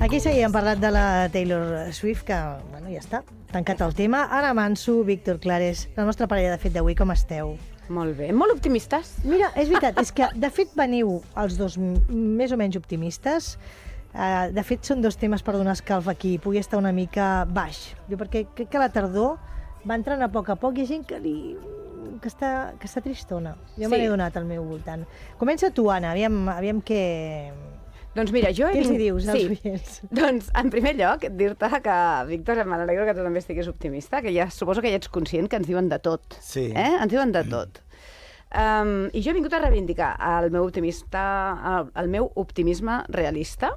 Aquí seguíem parlant de la Taylor Swift, que, bueno, ja està, tancat el tema. Anna Manso, Víctor Clares, la nostra parella de fet d'avui, com esteu? Molt bé, molt optimistes. Mira, és veritat, és que de fet veniu els dos més o menys optimistes. De fet, són dos temes per donar escalf aquí, pugui estar una mica baix. Perquè crec que la tardor va entrant a poc, hi ha gent que està tristona. Jo me n'he donat al meu voltant. Comença tu, Anna, aviam què... Doncs mira, jo Què els hi dius als oients? Doncs, en primer lloc, dir-te que, Víctor, m'alegro que tu també estiguis optimista, que ja suposo que ja ets conscient que ens diuen de tot. Sí. Ens diuen de tot. I jo he vingut a reivindicar el meu optimisme realista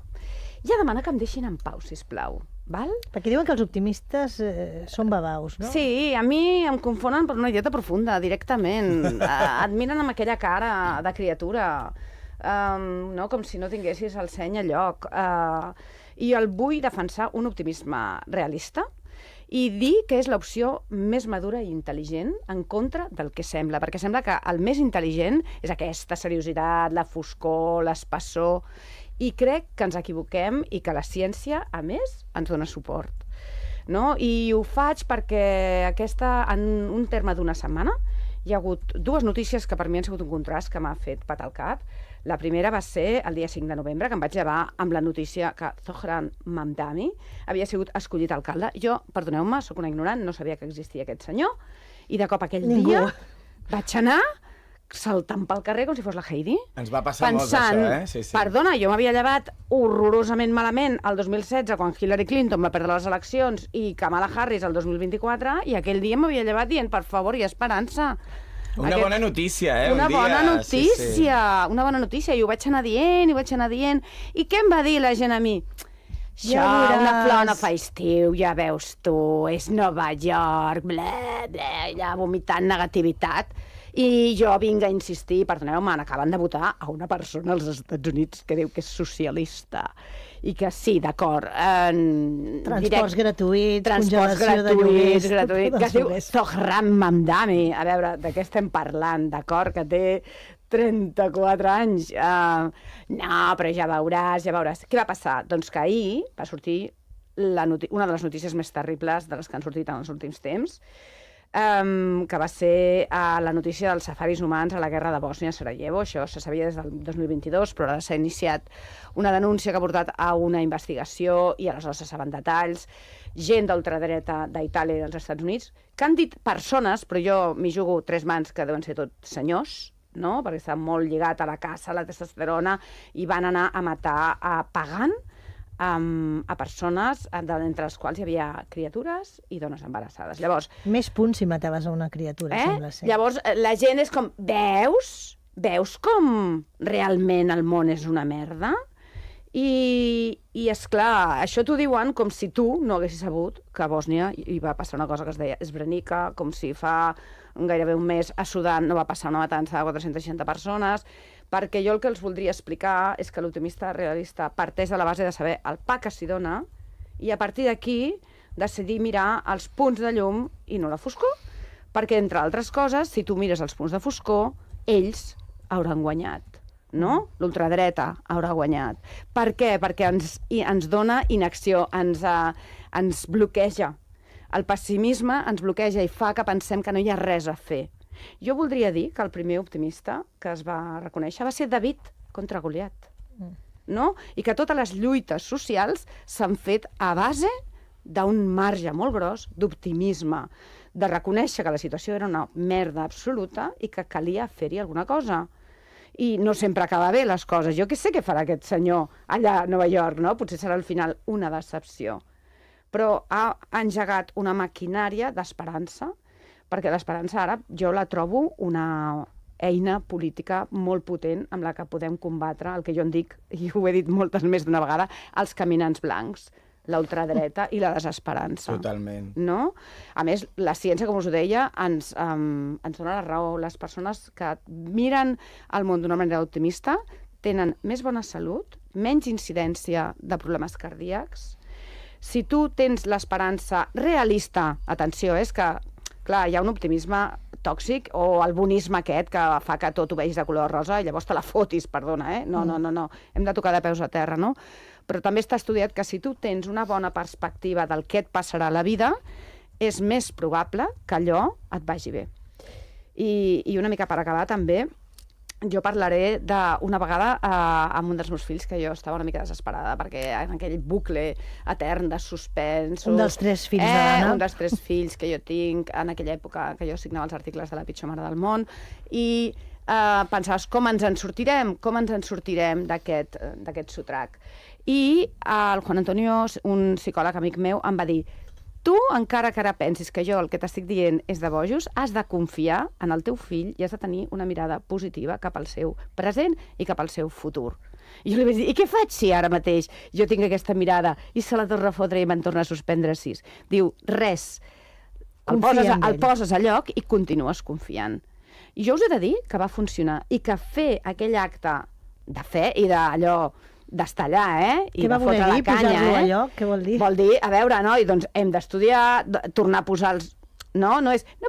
i a demanar que em deixin en pau, sisplau. Val? Perquè diuen que els optimistes són babaus, no? Sí, a mi em confonen per una idiota profunda, directament. Et miren amb aquella cara de criatura, no? Com si no tinguessis el seny a lloc. I el vull defensar un optimisme realista i dir que és l'opció més madura i intel·ligent en contra del que sembla, perquè sembla que el més intel·ligent és aquesta seriositat, la foscor, l'espessor, i crec que ens equivoquem i que la ciència, a més, ens dona suport. No? I ho faig perquè en un terme d'una setmana hi ha hagut dues notícies que per mi han sigut un contrast que m'ha fet patar el cap. La primera va ser el dia 5 de novembre, que em vaig llevar amb la notícia que Zohran Mamdani havia sigut escollit alcalde. Jo, perdoneu-me, sóc una ignorant, no sabia que existia aquest senyor, i de cop aquell dia vaig anar saltant pel carrer com si fos la Heidi. Ens va passar molt d'això, Sí. Perdona, jo m'havia llevat horrorosament malament el 2016, quan Hillary Clinton va perdre les eleccions, i Kamala Harris el 2024, i aquell dia m'havia llevat dient, per favor, hi ha esperança. Una bona notícia, Una bona notícia, i ho vaig anar dient, I què em va dir la gent a mi? Això, una flor no fa estiu, ja veus tu, és Nova York, allà vomitant negativitat. I jo vinc a insistir, perdoneu-me, acaben de votar a una persona als Estats Units que diu que és socialista i que sí, d'acord... Transports gratuïts, congelació de lloguers... que es diu Zohran Mamdani. A veure, de què estem parlant, d'acord? Que té 34 anys. No, però ja veuràs. Què va passar? Doncs que ahir va sortir una de les notícies més terribles de les que han sortit en els últims temps, que va ser la notícia dels safaris humans a la guerra de Bòsnia a Sarajevo. Això se sabia des del 2022, però ara s'ha iniciat una denúncia que ha portat a una investigació i aleshores se saben detalls. Gent d'ultradreta d'Itàlia i dels Estats Units, que han dit persones, però jo m'hi jugo 3 mans que deuen ser tots senyors, no? Perquè està molt lligat a la caça, a la testosterona, i van anar a matar pagant a persones entre les quals hi havia criatures i dones embarassades. Llavors, més punts si mataves a una criatura, sembla ser. Llavors, la gent és com, veus com realment el món és una merda? I esclar, això t'ho diuen com si tu no haguessis sabut que a Bòsnia hi va passar una cosa que es deia Srebrenica, com si fa gairebé un mes a Sudan no va passar una matança de 460 persones, perquè jo el que els voldria explicar és que l'optimista realista parteix de la base de saber el pa que s'hi dona i a partir d'aquí decidir mirar els punts de llum i no la foscor, perquè entre altres coses, si tu mires els punts de foscor, ells hauran guanyat. No? L'ultradreta haurà guanyat. Per què? Perquè ens dona inacció, ens bloqueja. El pessimisme ens bloqueja i fa que pensem que no hi ha res a fer. Jo voldria dir que el primer optimista que es va reconèixer va ser David contra Goliat. No? I que totes les lluites socials s'han fet a base d'un marge molt gros d'optimisme, de reconèixer que la situació era una merda absoluta i que calia fer-hi alguna cosa. I no sempre acaba bé les coses. Jo què sé què farà aquest senyor allà a Nova York, no? Potser serà al final una decepció. Però ha engegat una maquinària d'esperança, perquè l'esperança ara jo la trobo una eina política molt potent amb la que podem combatre el que jo en dic, i ho he dit moltes més d'una vegada, els caminants blancs, la ultradreta i la desesperança. Totalment. No? A més, la ciència, com us ho deia, ens dona la raó. Les persones que miren el món d'una manera optimista tenen més bona salut, menys incidència de problemes cardíacs. Si tu tens l'esperança realista, atenció, és que, clar, hi ha un optimisme tòxic, o el bonisme aquest que fa que tot ho vegis de color rosa i llavors te la fotis, perdona, No. Hem de tocar de peus a terra, no? Però també està estudiat que si tu tens una bona perspectiva del que et passarà a la vida, és més probable que allò et vagi bé. I una mica per acabar, també, jo parlaré d'una vegada amb un dels meus fills, que jo estava una mica desesperada, perquè en aquell bucle etern de suspensos... Un dels 3 fills de l'Anna. Un dels 3 fills que jo tinc en aquella època que jo signava els articles de La pitjor mare del món, i pensaves, com ens en sortirem d'aquest sotrac? I el Juan Antonio, un psicòleg amic meu, em va dir: tu, encara que ara pensis que jo el que t'estic dient és de bojos, has de confiar en el teu fill i has de tenir una mirada positiva cap al seu present i cap al seu futur. I jo li vaig dir: i què faig si ara mateix jo tinc aquesta mirada i se la torna a fotre i me'n torna a suspendre 6? Diu, res. El poses a lloc i continues confiant. I jo us he de dir que va funcionar i que fer aquell acte de fe i d'allò d'estar allà, I què va voler dir, posar-lo a lloc? Què vol dir? Vol dir, a veure, doncs hem d'estudiar, tornar a posar els... No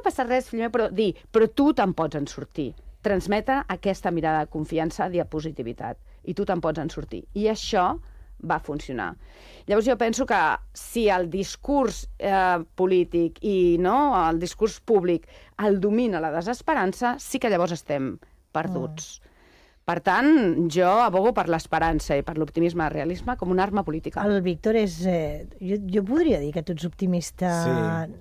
passa res, fill meu, però tu te'n pots en sortir. Transmetre aquesta mirada de confiança, de positivitat. I tu te'n pots en sortir. I això va funcionar. Llavors jo penso que si el discurs polític i el discurs públic el domina la desesperança, sí que llavors estem perduts. Per tant, jo abogo per l'esperança i per l'optimisme i el realisme com una arma política. El Víctor és... Jo podria dir que tu ets optimista. Sí.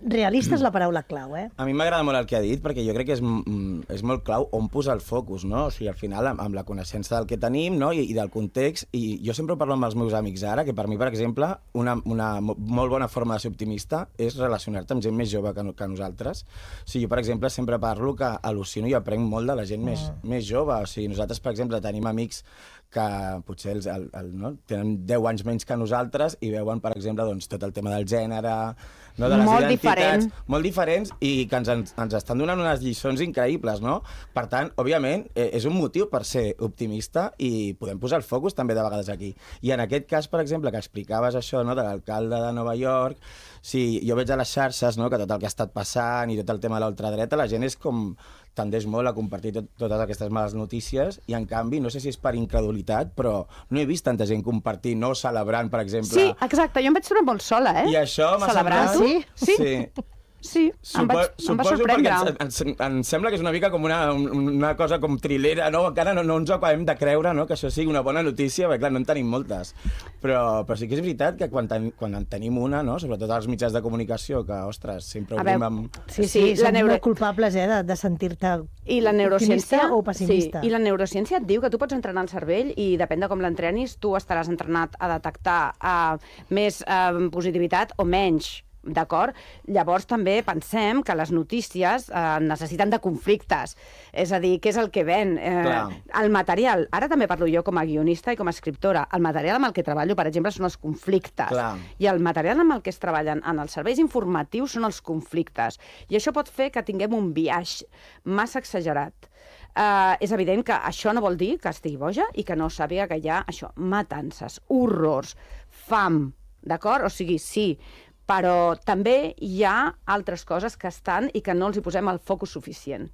Realista és la paraula clau, A mi m'agrada molt el que ha dit, perquè jo crec que és molt clau on posar el focus, no? O sigui, al final, amb la coneixença del que tenim, no? I del context. I jo sempre parlo amb els meus amics ara, que per mi, per exemple, una molt bona forma de ser optimista és relacionar-te amb gent més jove que nosaltres. O sigui, jo, per exemple, sempre parlo que al·lucino i aprenc molt de la gent més jove. O sigui, nosaltres, per exemple, tenim amics que potser tenen 10 anys menys que nosaltres i veuen, per exemple, tot el tema del gènere, de les identitats, molt diferents, i que ens estan donant unes lliçons increïbles, no? Per tant, òbviament, és un motiu per ser optimista i podem posar el focus també de vegades aquí. I en aquest cas, per exemple, que explicaves això de l'alcalde de Nova York, sí, jo veig a les xarxes que tot el que ha estat passant i tot el tema de l'ultradreta, la gent és com tendeix molt a compartir totes aquestes males notícies i, en canvi, no sé si és per incredulitat, però no he vist tanta gent compartir, no celebrant, per exemple... Sí, exacte, jo em vaig trobar molt sola, I això m'ha semblat... Sí, em va sorprendre. Perquè em sembla que és una mica com una cosa com trilera, no? Encara no ens ho acabem de creure, no? Que això sigui una bona notícia, perquè clar, no en tenim moltes. Però sí que és veritat que quan en tenim una, no? Sobretot als mitjans de comunicació, que, ostres, sempre obrim amb... Sí, som molt culpables, de sentir-te optimista o pessimista. I la neurociència et diu que tu pots entrenar el cervell i depèn de com l'entrenis, tu estaràs entrenat a detectar més positivitat o menys. D'acord? Llavors també pensem que les notícies necessiten de conflictes, és a dir, què és el que ven? El material, ara també parlo jo com a guionista i com a escriptora, el material amb el que treballo, per exemple, són els conflictes. I el material amb el que es treballen en els serveis informatius són els conflictes. I això pot fer que tinguem un biaix massa exagerat. És evident que això no vol dir que estigui boja i que no sàpiga que hi ha això, matances, horrors, fam, d'acord? O sigui, sí, però també hi ha altres coses que estan i que no els hi posem el focus suficient.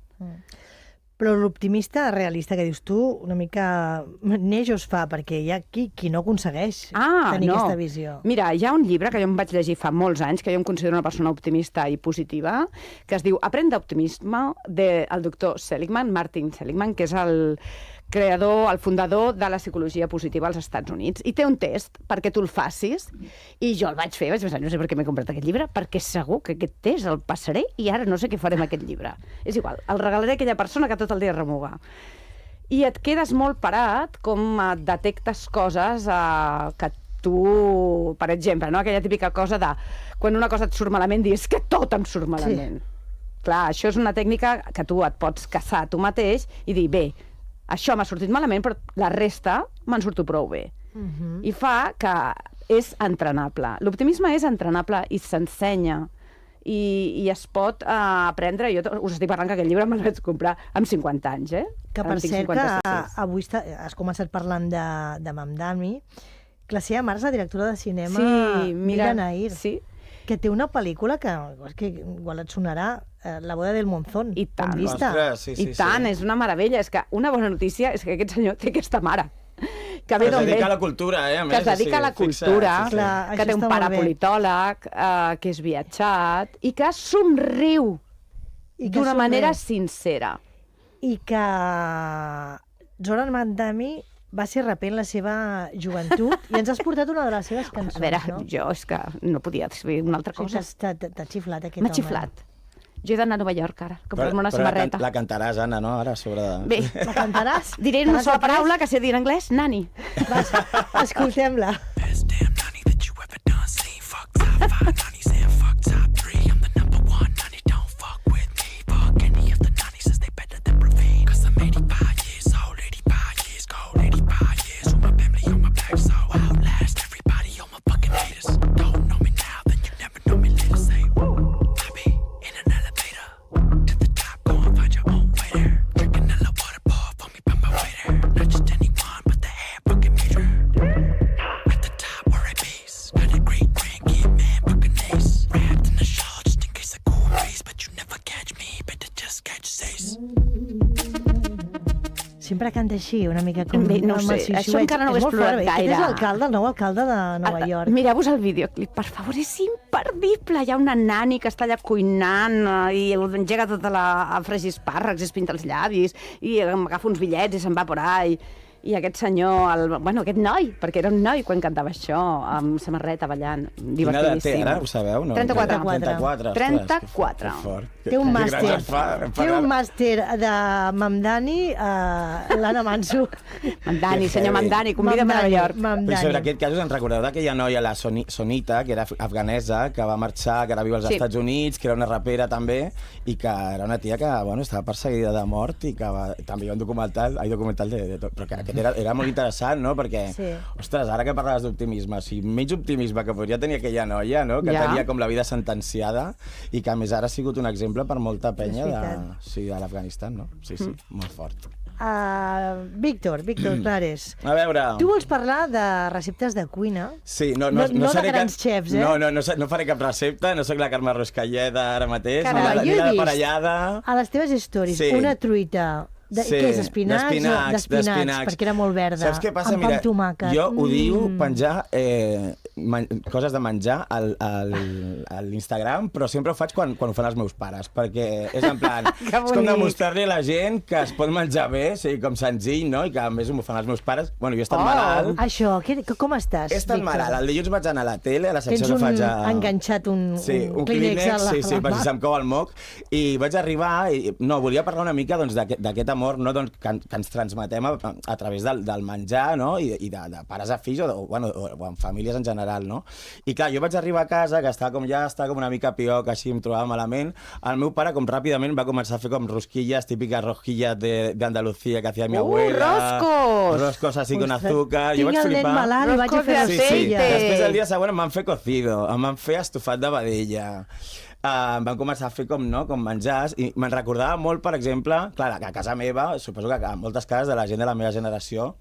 Però l'optimista realista que dius tu, una mica neix o es fa, perquè hi ha qui no aconsegueix tenir aquesta visió. Mira, hi ha un llibre que jo em vaig llegir fa molts anys, que jo em considero una persona optimista i positiva, que es diu Aprèn d'optimisme, del doctor Seligman, Martin Seligman, que és el creador, el fundador de la psicologia positiva als Estats Units. I té un test perquè tu el facis, i jo el vaig fer, vaig pensar, no sé per què m'he comprat aquest llibre, perquè segur que aquest test el passaré i ara no sé què faré amb aquest llibre. És igual, el regalaré a aquella persona que tot el dia remuga. I et quedes molt parat com detectes coses que tu, per exemple, aquella típica cosa de quan una cosa et surt malament, dius que tot em surt malament. Clar, això és una tècnica que tu et pots caçar tu mateix i dir, bé, això m'ha sortit malament, però la resta me'n surto prou bé. I fa que és entrenable. L'optimisme és entrenable i s'ensenya. I es pot aprendre... Jo us estic parlant que aquest llibre me'l vaig comprar amb 50 anys, Que per cert que avui has començat parlant de Mamdani, que la seva mare és la directora de cinema Mira Nair. Sí. que té una pel·lícula que igual et sonarà, La boda del Monzón. I tant. L'hem vista. Ostres, sí, sí, I tant, és una meravella. És que una bona notícia és que aquest senyor té aquesta mare. Que ve es d'on ve. dedica a la cultura, a més. Que es dedica a la cultura, Clar, que això té un està pare molt bé. politòleg, que és viatjat i que somriu I que d'una somriu. manera sincera. I que Zoran Mandami va ser raper en la seva joventut i ens has portat una de les seves cançons, A veure, no? jo és que no podia dir una altra O sigui, cosa. t'ha xiflat aquest M'ha home. xiflat. Jo he d'anar a Nova York ara, comprar-me una samarreta. La cantaràs, Anna, no? Ara, sobre de... Bé, La cantaràs? diré una T'has sola après? paraula que sé dir en anglès, nani. Vas, escoltem-la. Best damn nanny that you ever done seen. Fuck top 5 nannies and fuck top 3. I'm the number one nanny, don't fuck with me. Fuck any of the nannies, says they better than Praveen. Cause I'm 85 years old, 85 years cold, 85 years with my family on my back, so outlast everybody on my fucking haters. Don't know me now, then you never know me later. Say, I be in an elevator to the top, go and find your own way there. Drinking a little water, pour for me by my waiter. Not just anyone, but the head fucking major. At the top where I base, got a great grandkid, man, fucking ace. Wrapped in a shawl just in case I cool breeze, but you never catch me, better just catch Ace. Sempre canta així, una mica com... Bé, no ho amb sé, el xiuxiueig. això encara no ho he És molt explorat fort, bé. gaire. Aquest és l'alcalde, el nou alcalde de Nova York. Mireu-vos el videoclip, per favor, és imperdible. Hi ha una nani que està allà cuinant i engega tota a fregir espàrrecs i es pinta els llavis i agafa uns bitllets i se'n va por ahí. I aquest senyor, aquest noi, perquè era un noi quan cantava això, amb samarreta ballant, Quina edat té, divertidíssim. ara? Ho sabeu? No? 34. 34. 34. Té un màster. Té un màster de Mamdani, l'Anna Manso. Mandani, senyor Mandani, convida'm a Nova York. Però sobre aquest cas us en recordeu d'aquella noia, la Sonita, que era afganesa, que va marxar, que ara viu als Sí. Estats Units, que era una rapera també, i que era una tia que estava perseguida de mort i que també hi ha un documental de tot, però que aquest era molt interessant, no? Perquè, Sí. ostres, ara que parlaves d'optimisme, si menys optimisme que podria tenir aquella noia, no? Que Ja. tenia com la vida sentenciada i que a més ara ha sigut un exemple per molta penya És veritat. de l'Afganistan, no? Sí, molt fort. Víctor Clares, A veure... tu vols parlar de receptes de cuina? Sí, No de seré grans xefs, eh? No faré cap recepta, no sóc la Carme Ruscalleda ara mateix, Carai, ni jo he la de vist Parellada. a les teves stories Sí. una truita. Què és, espinacs? D'espinacs, perquè era molt verda. Saps què passa? Amb pa amb tomàquet. Jo odio penjar coses de menjar a l'Instagram, però sempre ho faig quan ho fan els meus pares, perquè és en plan... Que és com bonic. demostrar-li a la gent que es pot menjar bé, o sigui, com senzill, no? I que a més ho fan els meus pares. Bueno, jo he estat malalt. Això, com estàs, He estat Víctor? malalt. El dilluns vaig anar a la tele, a la secció Tens que faig a... enganxat un un Kleenex a la... sí, per si se'm cou el moc. I vaig arribar i... No, volia parlar una mica doncs, d'aquest amor, no, doncs, que ens transmetem a través del menjar, no? I de pares a fills o en famílies en general, no? I clar, jo vaig arribar a casa, que estava com una mica pioc, així em trobava malament. El meu pare, com ràpidament, va començar a fer com rosquillas, típiques rosquillas de Andalucía que hacía mi abuela. Roscos! Roscos así con Ostres, azúcar. Jo tinc vaig el nen flipar. malalt i vaig a Roscos fer de Sí, aceite. sí. Després el dia següent em van fer cocido, em van fer estofat de vedella. Em van començar a fer com menjars i me'n recordava molt, per exemple, clar, que a casa meva, suposo que a moltes cases de la gent de la meva generació,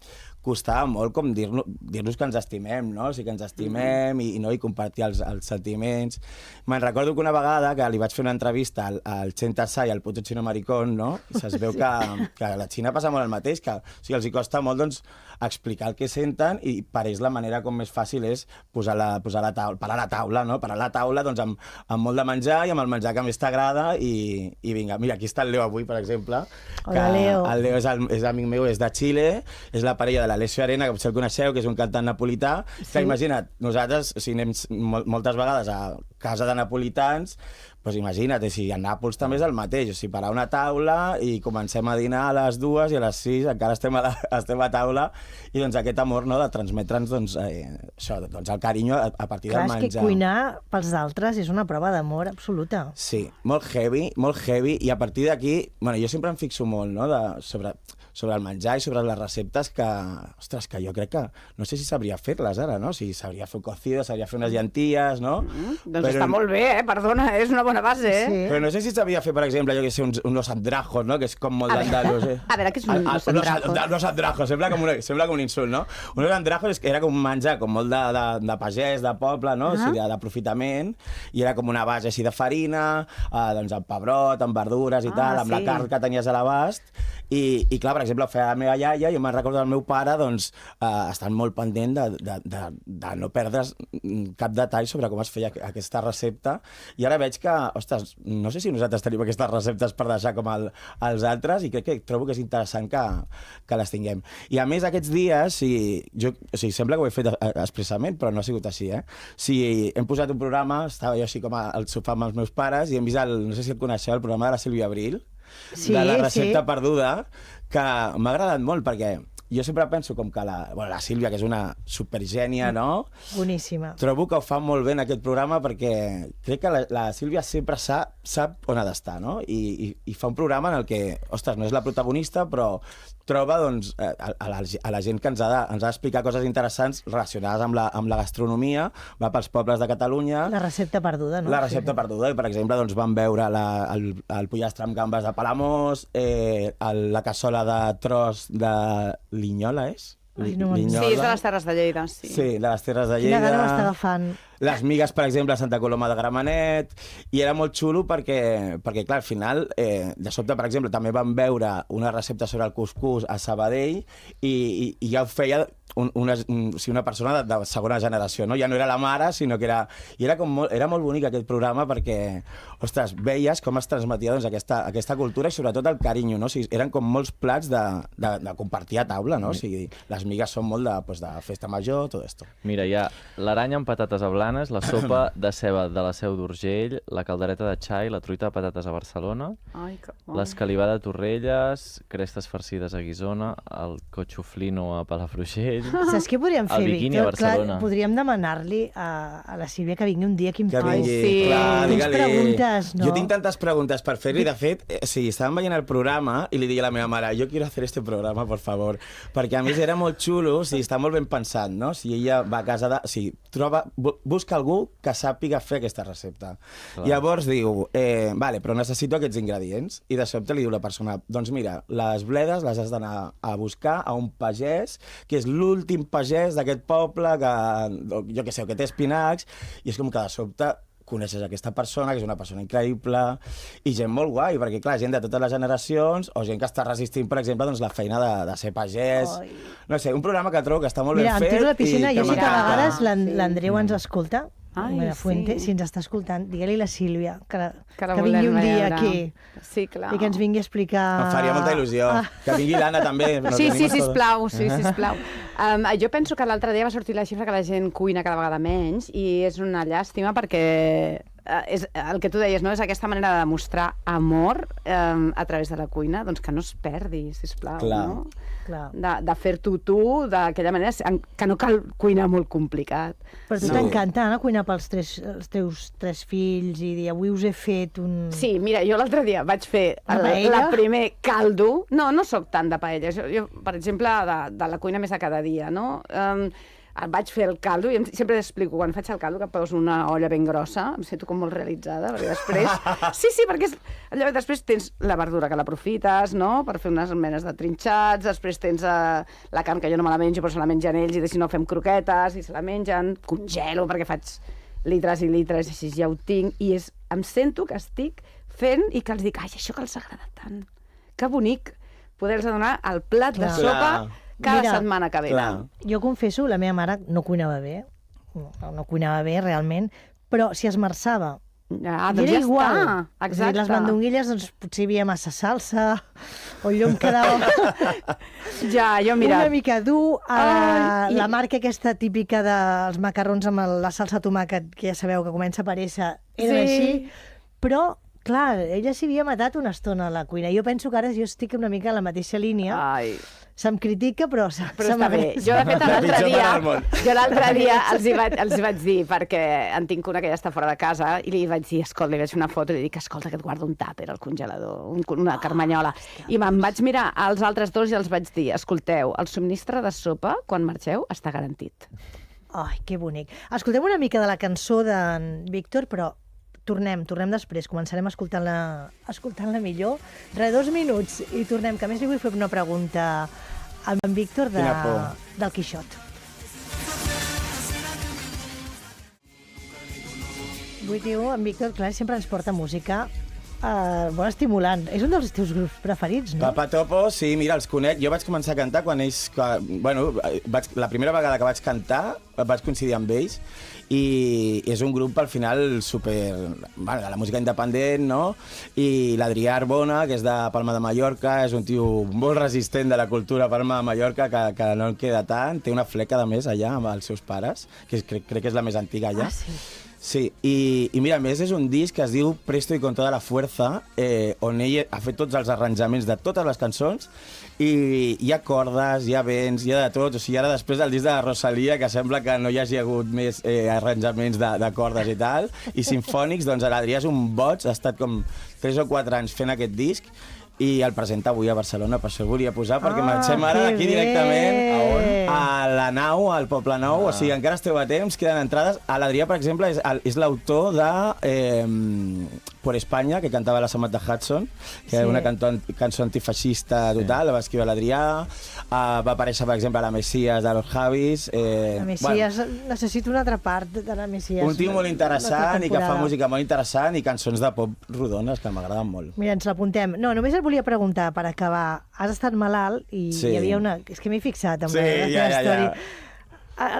costava molt com dir-nos que ens estimem, no? O sigui, que ens estimem i compartir els sentiments. Me'n recordo que una vegada que li vaig fer una entrevista al Chen Tasai, al Puto Chino Maricón, no? I se'ls veu que a la Xina passa molt el mateix, que o sigui, els hi costa molt doncs, explicar el que senten i per ells la manera com més fàcil és parar la taula, no? Parar la taula doncs, amb molt de menjar i amb el menjar que més t'agrada i vinga, mira, aquí està el Leo avui, per exemple. Hola, Leo. El Leo és amic meu, és de Xile, és la parella de l'Alessio Arena, que potser el coneixeu, que és un cantant napolità, que imagina't, nosaltres, si anem moltes vegades a casa de napolitans, doncs imagina't, si a Nàpols també és el mateix, o sigui, parar una taula i comencem a dinar a les 2 i a les 6 encara estem a taula i doncs aquest amor, no?, de transmetre'ns doncs, això, doncs el carinyo a partir Clar, del és menjar. que cuinar pels altres és una prova d'amor absoluta. Sí, molt heavy, i a partir d'aquí, bueno, jo sempre em fixo molt, no?, sobre el menjar i sobre les receptes que, ostres, que jo crec que, no sé si sabria fer-les ara, no? Si sabria fer un cocido, sabria fer unes llenties, no? Doncs està molt bé, perdona, és una bona base, Sí. Però no sé si sabia fer, per exemple, jo que sé, uns andrajos, no? Que és com molt d'andalus, A veure, què és uns andrajos? Unos andrajos, sembla com un insult, no? Unos andrajos era com un menjar com molt de pagès, de poble, no? O sigui, d'aprofitament, i era com una base així de farina, doncs amb pebrot, amb verdures i tal, amb la carn que tenies a l'abast, i clar, per exemple, ho feia la meva iaia, jo me'n recordo del meu pare, doncs, estan molt pendent de no perdre's cap detall sobre com es feia aquesta recepta, i ara veig que, ostres, no sé si nosaltres tenim aquestes receptes per deixar com els altres, i crec que trobo que és interessant que les tinguem. I a més, aquests dies, sembla que ho he fet expressament, però no ha sigut així, Si hem posat un programa, estava jo així com al sofà amb els meus pares, i hem vist, no sé si el coneixeu, el programa de la Sílvia Abril, de la recepta perduda, que m'ha agradat molt, perquè jo sempre penso com que la Sílvia, que és una supergènia, no? Boníssima. Trobo que ho fa molt bé en aquest programa perquè crec que la Sílvia sempre sap on ha d'estar, no? I fa un programa en el que, ostres, no és la protagonista, però troba doncs, a la gent que ens ha d'explicar coses interessants relacionades amb la gastronomia, va pels pobles de Catalunya. La recepta perduda, no? La recepta perduda, i per exemple doncs, vam veure el pollastre amb gambes de Palamós, la cassola de tros de Linyola, és? Ai, no Sí, és de les Terres de Lleida, sí. Sí, de les Terres de Quina Lleida. gana m'està agafant. Les migues, per exemple, a Santa Coloma de Gramenet, i era molt xulo perquè clar, al final, de sobte, per exemple, també vam veure una recepta sobre el cuscús a Sabadell i ja ho feia una persona de segona generació, no? Ja no era la mare, sinó que era... I era molt bonic aquest programa perquè, ostres, veies com es transmetia doncs, aquesta cultura i sobretot el carinyo, no? O sigui, eren com molts plats de compartir a taula, no? O sigui, les migues són molt de festa major, tot esto. Mira, hi ha l'aranya amb patates a Blanes, la sopa de ceba de la Seu d'Urgell, la caldereta de xai, la truita de patates a Barcelona, Ai, que bo. l'escalivada de Torrelles, crestes farcides a Guissona, el cotxoflino a Palafrugell... Saps què podríem fer, El biquini a Víctor? Clar, Barcelona. podríem demanar-li a la Sílvia que vingui un dia aquí amb Que tu. vingui, sí. clar, Tens digue-li. preguntes, no? Jo tinc tantes preguntes per fer-li. De fet, sí, estàvem veient el programa i li deia a la meva mare, jo quiero hacer este programa, por favor. Perquè a més era molt xulo, o sigui, està molt ben pensat, no? Si ella va a casa de... O sigui, busca algú que sàpiga fer aquesta recepta. Clar. Llavors diu, vale, però necessito aquests ingredients. I de sobte li diu la persona, doncs mira, les bledes les has d'anar a buscar a un pagès, que és l'últim pagès d'aquest poble, que, jo què sé, que té espinacs, i és com que de sobte coneixes aquesta persona, que és una persona increïble, i gent molt guai, perquè clar, gent de totes les generacions, o gent que està resistint, per exemple, doncs, la feina de ser pagès. Ai. No sé, un programa que trobo que està molt Mira, ben amb fet. tu a la piscina, i jo sé que a m'encanta. vegades l'Andreu ens escolta, Ai, la Fuente, sí. si ens està escoltant, digue-li a la Sílvia que la vingui volem un dia veure. aquí Sí, clar. i que ens vingui a explicar... Em faria molta il·lusió. Que vingui l'Anna també. Nos Sí, venimos todos. sisplau, sí, sisplau. Jo penso que l'altre dia va sortir la xifra que la gent cuina cada vegada menys i és una llàstima perquè és el que tu deies, no? És aquesta manera de demostrar amor a través de la cuina, doncs que no es perdi, sisplau, Clar. no? Clar. De fer-t'ho tu d'aquella manera, que no cal cuinar molt complicat. Però a tu Sí. t'encanta anar a cuinar pels teus 3 fills i dir, avui us he fet un... Sí, mira, jo l'altre dia vaig fer Una paella? la primer caldo. No sóc tant de paelles. Jo, per exemple, de la cuina més de cada dia, no? Vaig fer el caldo i sempre explico, quan faig el caldo, que poso una olla ben grossa, em sento com molt realitzada, perquè després... Sí, perquè allò, després tens la verdura que l'aprofites, no?, per fer unes menes de trinxats, després tens la carn, que jo no me la menjo, però se la mengen ells, i si no fem croquetes, i se la mengen, congelo, perquè faig litres i litres, i així ja ho tinc, i em sento que estic fent i que els dic, ai, això que els agrada tant, que bonic poder-los donar el plat de Clar. sopa Clar. cada Mira, setmana que venen. Jo confesso, la meva mare no cuinava bé, no cuinava bé realment, però si esmerçava. Ah, I doncs era ja igual. està. És a dir, Exacte. les mandonguilles, doncs, potser hi havia massa salsa, o allò em quedava Ja, jo mira... una mica dur. Ai, La marca aquesta típica dels macarrons amb la salsa tomàquet, que ja sabeu que comença a aparèixer, era Sí. així. Però, clar, ella s'hi havia matat una estona a la cuina. Jo penso que ara jo estic una mica a la mateixa línia. Ai, Se'm critica, però se però està bé. m'agrada. Jo, de fet, La l'altre pitjor dia, dona del món. els hi vaig dir, perquè en tinc una que ja està fora de casa, i li vaig dir, escolta, li vaig fer una foto i li dic, escolta, que et guardo un tàper al congelador, una carmanyola. I me'n vaig mirar als altres dos i els vaig dir, escolteu, el subministre de sopa, quan marxeu, està garantit. Ai, que bonic. Escoltem una mica de la cançó d'en Víctor, però tornem després, començarem escoltant-la millor. 2 minuts i tornem, que a més li vull fer una pregunta a en Víctor del Quixot. Vull dir, en Víctor, clar, sempre ens porta música molt estimulant. És un dels teus grups preferits, no? Papa Topo, sí, mira, els conec. Jo vaig començar a cantar quan ells... Bueno, la primera vegada que vaig cantar vaig coincidir amb ells i és un grup al final super... Bueno, de la música independent, no? I l'Adrià Arbona, que és de Palma de Mallorca, és un tio molt resistent de la cultura Palma de Mallorca, que no en queda tant. Té una fleca, de més, allà, amb els seus pares, que crec que és la més antiga allà. Ah, sí. Sí, i mira, a més és un disc que es diu Presto y con toda la fuerza, on ell ha fet tots els arranjaments de totes les cançons i hi ha cordes, hi ha vents, hi ha de tot. O sigui, ara després del disc de la Rosalia, que sembla que no hi hagi hagut més arranjaments de cordes i tal, i sinfònics, doncs l'Adrià és un boig, ha estat com 3 o 4 anys fent aquest disc, i el presenta avui a Barcelona, per això el volia posar, perquè marxem ara d'aquí directament a la Nau, al Poble Nou, o sigui, encara esteu a temps, queden entrades. L'Adrià, per exemple, és l'autor de Por España, que cantava la Samantha Hudson, que era una cançó antifeixista total, la va escriure l'Adrià, va aparèixer, per exemple, a la Messias de los Javis. La Messias, necessito una altra part de la Messias. Un tio molt interessant i que fa música molt interessant i cançons de pop rodones que m'agraden molt. Mira, ens l'apuntem. No, només et volia preguntar, per acabar, has estat malalt i hi havia una... És que m'he fixat amb la teva història.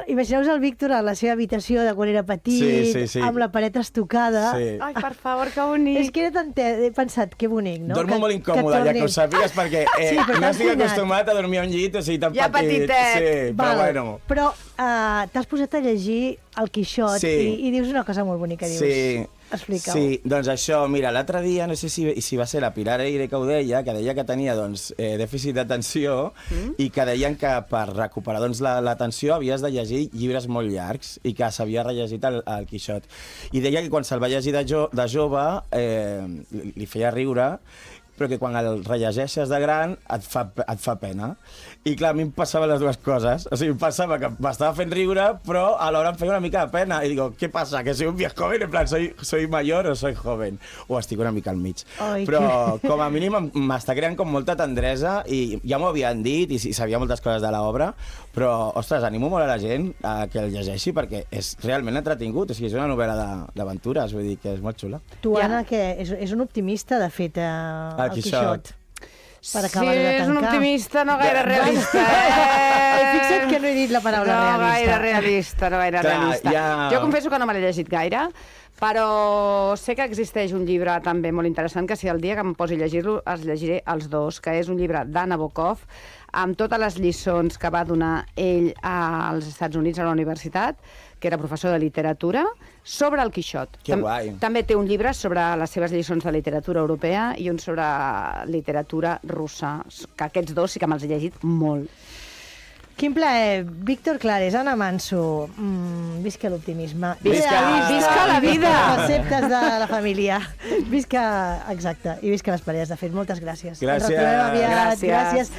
Imagineu-vos el Víctor a la seva habitació de quan era petit, amb la paret estucada. Ai, per favor, que bonic. És que era tan... He pensat, que bonic, no? Dormo molt incòmode, ja que ho sàpigues, perquè no estic acostumat a dormir a un llit, o sigui, tan petit. Ja petitet. Sí, però bueno. Però t'has posat a llegir el Quixot i dius una cosa molt bonica, dius... Sí. Explica-ho. Sí, doncs això, mira, l'altre dia, no sé si va ser la Pilar Eire que ho deia, que deia que tenia dèficit d'atenció i que deien que per recuperar l'atenció havies de llegir llibres molt llargs i que s'havia rellegit el Quixot. I deia que quan se'l va llegir de jove li feia riure, però que quan el rellegeixes de gran et fa pena. I clar, a mi em passava les dues coses. O sigui, em passava que m'estava fent riure, però alhora em feia una mica de pena. I digo, ¿qué pasa? ¿Que soy un viejo joven? En plan, ¿soy mayor o soy joven? O estic una mica al mig. Ai, però com a mínim m'està creant com molta tendresa i ja m'ho havien dit i sabia moltes coses de l'obra, però, ostres, animo molt a la gent que el llegeixi perquè és realment entretingut. O sigui, és una novel·la d'aventures, vull dir que és molt xula. Tu, Anna, que és un optimista, de fet, el Quixot. Sí, és un optimista, no gaire realista. Fixa't que no he dit la paraula realista. No gaire realista. Jo confesso que no me l'he llegit gaire, però sé que existeix un llibre també molt interessant, que si el dia que em posi a llegir-lo els llegiré els dos, que és un llibre d'Anna Bokov, amb totes les lliçons que va donar ell als Estats Units a la universitat, que era professor de literatura, sobre el Quixot. Que guai. També té un llibre sobre les seves lliçons de literatura europea i un sobre literatura russa, que aquests dos sí que me'ls he llegit molt. Quin plaer. Víctor Clares, Anna Manso. Visca l'optimisme. Visca la vida! Els receptes de la família. Visca, exacte, i visca les parelles. De fet, moltes gràcies. Gràcies. Ens retrobem aviat. Gràcies.